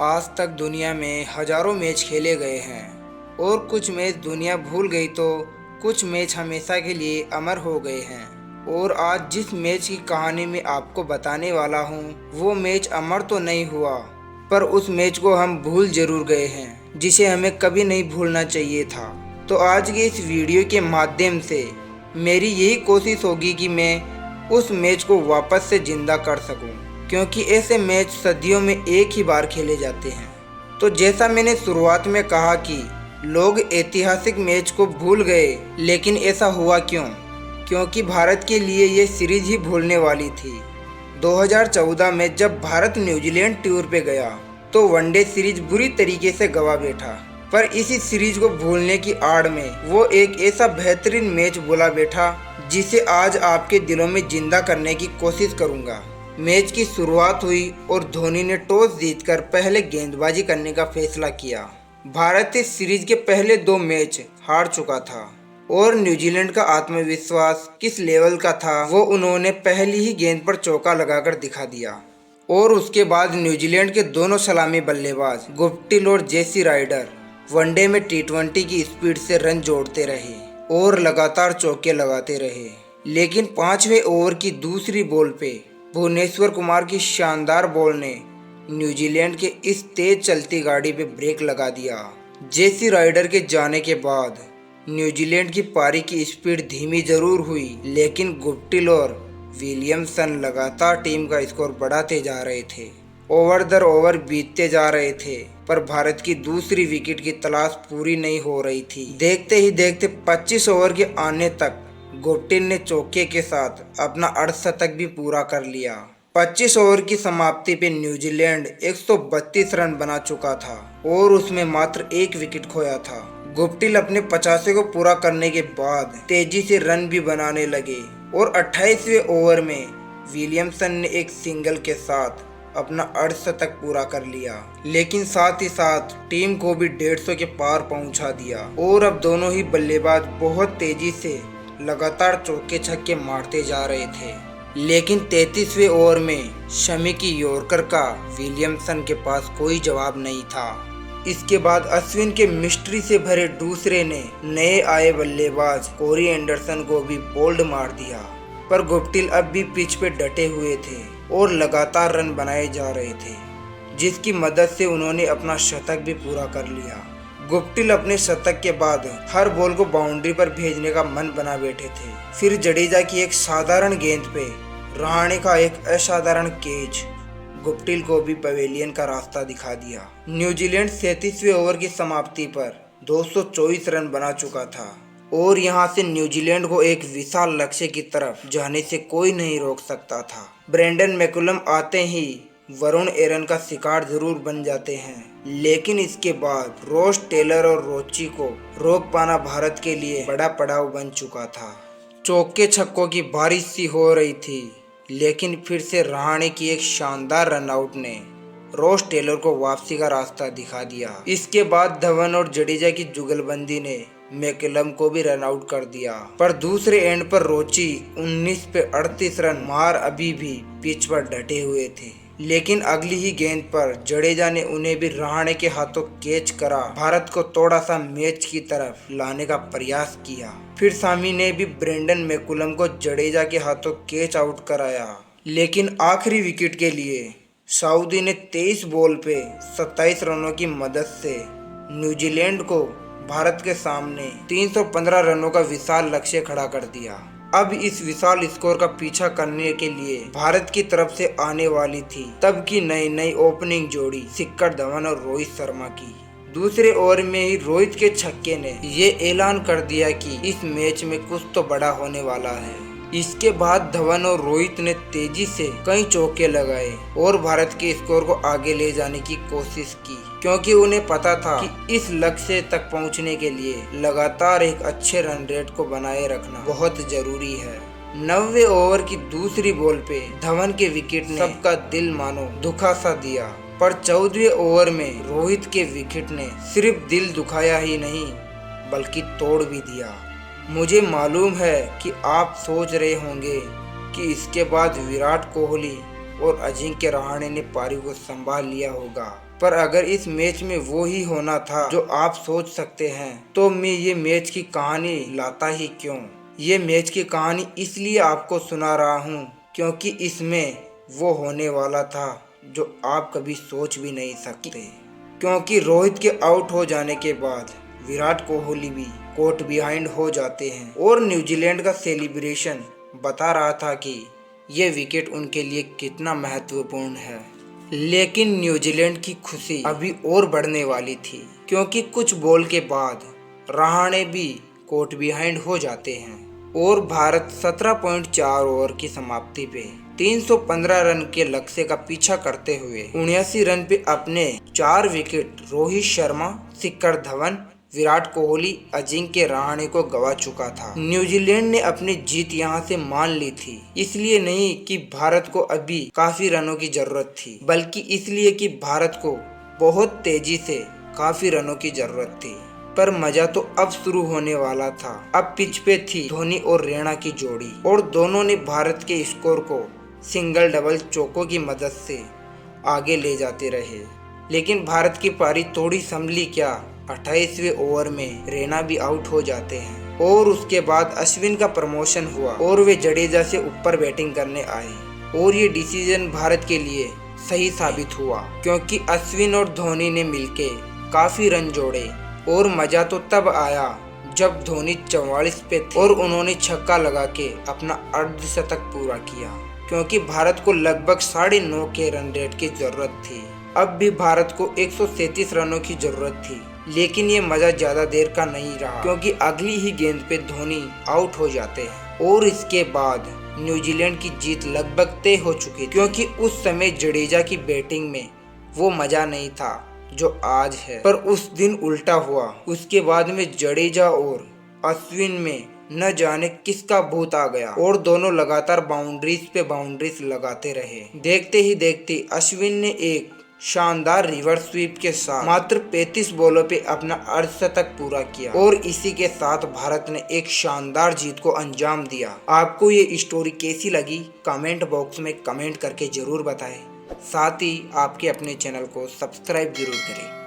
आज तक दुनिया में हजारों मैच खेले गए हैं और कुछ मैच दुनिया भूल गई तो कुछ मैच हमेशा के लिए अमर हो गए हैं। और आज जिस मैच की कहानी मैं आपको बताने वाला हूँ वो मैच अमर तो नहीं हुआ, पर उस मैच को हम भूल जरूर गए हैं जिसे हमें कभी नहीं भूलना चाहिए था। तो आज के इस वीडियो के माध्यम से मेरी यही कोशिश होगी कि मैं उस मैच को वापस से जिंदा कर सकूं, क्योंकि ऐसे मैच सदियों में एक ही बार खेले जाते हैं। तो जैसा मैंने शुरुआत में कहा कि लोग ऐतिहासिक मैच को भूल गए, लेकिन ऐसा हुआ क्यों? क्योंकि भारत के लिए ये सीरीज ही भूलने वाली थी। 2014 में जब भारत न्यूजीलैंड टूर पे गया तो वनडे सीरीज बुरी तरीके से गवा बैठा, पर इसी सीरीज को भूलने की आड़ में वो एक ऐसा बेहतरीन मैच बुला बैठा जिसे आज आपके दिलों में जिंदा करने की कोशिश करूंगा। मैच की शुरुआत हुई और धोनी ने टॉस जीतकर पहले गेंदबाजी करने का फैसला किया। भारत इस सीरीज के पहले 2 मैच हार चुका था और न्यूजीलैंड का आत्मविश्वास किस लेवल का था वो उन्होंने पहली ही गेंद पर चौका लगाकर दिखा दिया। और उसके बाद न्यूजीलैंड के दोनों सलामी बल्लेबाज गुप्टिल और जेसी राइडर वनडे में T20 की स्पीड से रन जोड़ते रहे और लगातार चौके लगाते रहे। लेकिन 5वें ओवर की दूसरी बॉल पे भुवनेश्वर कुमार की शानदार बॉल ने न्यूजीलैंड के इस तेज चलती गाड़ी पे ब्रेक लगा दिया। जेसी राइडर के जाने के बाद न्यूजीलैंड की पारी की स्पीड धीमी जरूर हुई, लेकिन गुप्टिल और विलियमसन लगातार टीम का स्कोर बढ़ाते जा रहे थे। ओवर दर ओवर बीतते जा रहे थे, पर भारत की दूसरी विकेट की तलाश पूरी नहीं हो रही थी। देखते ही देखते 25 ओवर के आने तक गुप्टिल ने चौके के साथ अपना अर्धशतक भी पूरा कर लिया। 25 ओवर की समाप्ति पे न्यूजीलैंड 132 रन बना चुका था और उसमें मात्र 1 विकेट खोया था। गुप्टिल अपने 85 को पूरा करने के बाद तेजी से रन भी बनाने लगे और 28वें ओवर में विलियमसन ने एक सिंगल के साथ अपना अर्धशतक पूरा कर लिया, लेकिन साथ ही साथ टीम को भी 150 के पार पहुंचा दिया। और अब दोनों ही बल्लेबाज बहुत तेजी से लगातार चौके छक्के मारते जा रहे थे, लेकिन 33वें ओवर में शमी की यॉर्कर का विलियमसन के पास कोई जवाब नहीं था। इसके बाद अश्विन के मिस्ट्री से भरे दूसरे ने नए आए बल्लेबाज कोरी एंडरसन को भी बोल्ड मार दिया, पर गुप्टिल अब भी पिच पे डटे हुए थे और लगातार रन बनाए जा रहे थे, जिसकी मदद से उन्होंने अपना शतक भी पूरा कर लिया। गुप्टिल अपने शतक के बाद हर बॉल को बाउंड्री पर भेजने का मन बना बैठे थे। फिर जडेजा की एक साधारण गेंद पे रहाणे का एक असाधारण कैच गुप्टिल को भी पवेलियन का रास्ता दिखा दिया। न्यूजीलैंड 37वें ओवर की समाप्ति पर 224 रन बना चुका था और यहाँ से न्यूजीलैंड को एक विशाल लक्ष्य की तरफ जाने से कोई नहीं रोक सकता था। ब्रेंडन मैकुलम आते ही वरुण एरन का शिकार जरूर बन जाते हैं, लेकिन इसके बाद रॉस टेलर और रोची को रोक पाना भारत के लिए बड़ा पड़ाव बन चुका था। चौके छक्कों की बारिश सी हो रही थी, लेकिन फिर से रहाणे की एक शानदार रनआउट ने रॉस टेलर को वापसी का रास्ता दिखा दिया। इसके बाद धवन और जडेजा की जुगलबंदी ने मैकुलम को भी रन आउट कर दिया, पर दूसरे एंड पर रोची 19 पे 38 रन मार अभी भी पिच पर डटे हुए थे। लेकिन अगली ही गेंद पर जडेजा ने उन्हें भी रहाणे के हाथों कैच करा भारत को थोड़ा सा मैच की तरफ लाने का प्रयास किया। फिर सामी ने भी ब्रेंडन मैकुलम को जडेजा के हाथों कैच आउट कराया, लेकिन आखिरी विकेट के लिए सऊदी ने 23 बॉल पे 27 रनों की मदद से न्यूजीलैंड को भारत के सामने 315 रनों का विशाल लक्ष्य खड़ा कर दिया। अब इस विशाल स्कोर का पीछा करने के लिए भारत की तरफ से आने वाली थी तब की नई ओपनिंग जोड़ी शिखर धवन और रोहित शर्मा की। दूसरे ओवर में ही रोहित के छक्के ने ये ऐलान कर दिया कि इस मैच में कुछ तो बड़ा होने वाला है। इसके बाद धवन और रोहित ने तेजी से कई चौके लगाए और भारत के स्कोर को आगे ले जाने की कोशिश की, क्योंकि उन्हें पता था कि इस लक्ष्य तक पहुंचने के लिए लगातार एक अच्छे रन रेट को बनाए रखना बहुत जरूरी है। 90वें ओवर की दूसरी बॉल पे धवन के विकेट ने सबका दिल मानो दुखा सा दिया, पर 14वें ओवर में रोहित के विकेट ने सिर्फ दिल दुखाया ही नहीं बल्कि तोड़ भी दिया। मुझे मालूम है कि आप सोच रहे होंगे कि इसके बाद विराट कोहली और अजिंक्य रहाणे ने पारी को संभाल लिया होगा, पर अगर इस मैच में वो ही होना था जो आप सोच सकते हैं तो मैं ये मैच की कहानी लाता ही क्यों। ये मैच की कहानी इसलिए आपको सुना रहा हूँ क्योंकि इसमें वो होने वाला था जो आप कभी सोच भी नहीं सकते। क्योंकि रोहित के आउट हो जाने के बाद विराट कोहली भी कोर्ट बिहाइंड हो जाते हैं और न्यूजीलैंड का सेलिब्रेशन बता रहा था कि ये विकेट उनके लिए कितना महत्वपूर्ण है। लेकिन न्यूजीलैंड की खुशी अभी और बढ़ने वाली थी क्योंकि कुछ बॉल के बाद रहाणे भी कोर्ट बिहाइंड हो जाते हैं और भारत 17.4 ओवर की समाप्ति पे 315 रन के लक्ष्य का पीछा करते हुए 79 रन पे अपने 4 विकेट रोहित शर्मा, शिखर धवन, विराट कोहली, अजिंक्य रहाणे को गवा चुका था। न्यूजीलैंड ने अपनी जीत यहां से मान ली थी, इसलिए नहीं कि भारत को अभी काफी रनों की जरूरत थी, बल्कि इसलिए कि भारत को बहुत तेजी से काफी रनों की जरूरत थी। पर मजा तो अब शुरू होने वाला था। अब पिच पे थी धोनी और रैना की जोड़ी और दोनों ने भारत के स्कोर को सिंगल डबल चौकों की मदद से आगे ले जाते रहे। लेकिन भारत की पारी थोड़ी संभली क्या, 28वें ओवर में रैना भी आउट हो जाते हैं और उसके बाद अश्विन का प्रमोशन हुआ और वे जडेजा से ऊपर बैटिंग करने आए और ये डिसीजन भारत के लिए सही साबित हुआ क्योंकि अश्विन और धोनी ने मिलके काफी रन जोड़े। और मजा तो तब आया जब धोनी 44 पे थे और उन्होंने छक्का लगा के अपना अर्धशतक पूरा किया क्योंकि भारत को लगभग 9.5 के रन रेट की जरूरत थी। अब भी भारत को 137 रनों की जरूरत थी, लेकिन ये मजा ज्यादा देर का नहीं रहा क्योंकि अगली ही गेंद पे धोनी आउट हो जाते हैं और इसके बाद न्यूजीलैंड की जीत लगभग तय हो चुकी क्योंकि उस समय जडेजा की बैटिंग में वो मजा नहीं था जो आज है। पर उस दिन उल्टा हुआ। उसके बाद में जडेजा और अश्विन में न जाने किसका भूत आ गया और दोनों लगातार बाउंड्रीज पे बाउंड्रीज लगाते रहे। देखते ही देखते अश्विन ने एक शानदार रिवर्स स्वीप के साथ मात्र 35 बॉलों पे अपना अर्धशतक पूरा किया और इसी के साथ भारत ने एक शानदार जीत को अंजाम दिया। आपको ये स्टोरी कैसी लगी कमेंट बॉक्स में कमेंट करके जरूर बताएं। साथ ही आपके अपने चैनल को सब्सक्राइब जरूर करें।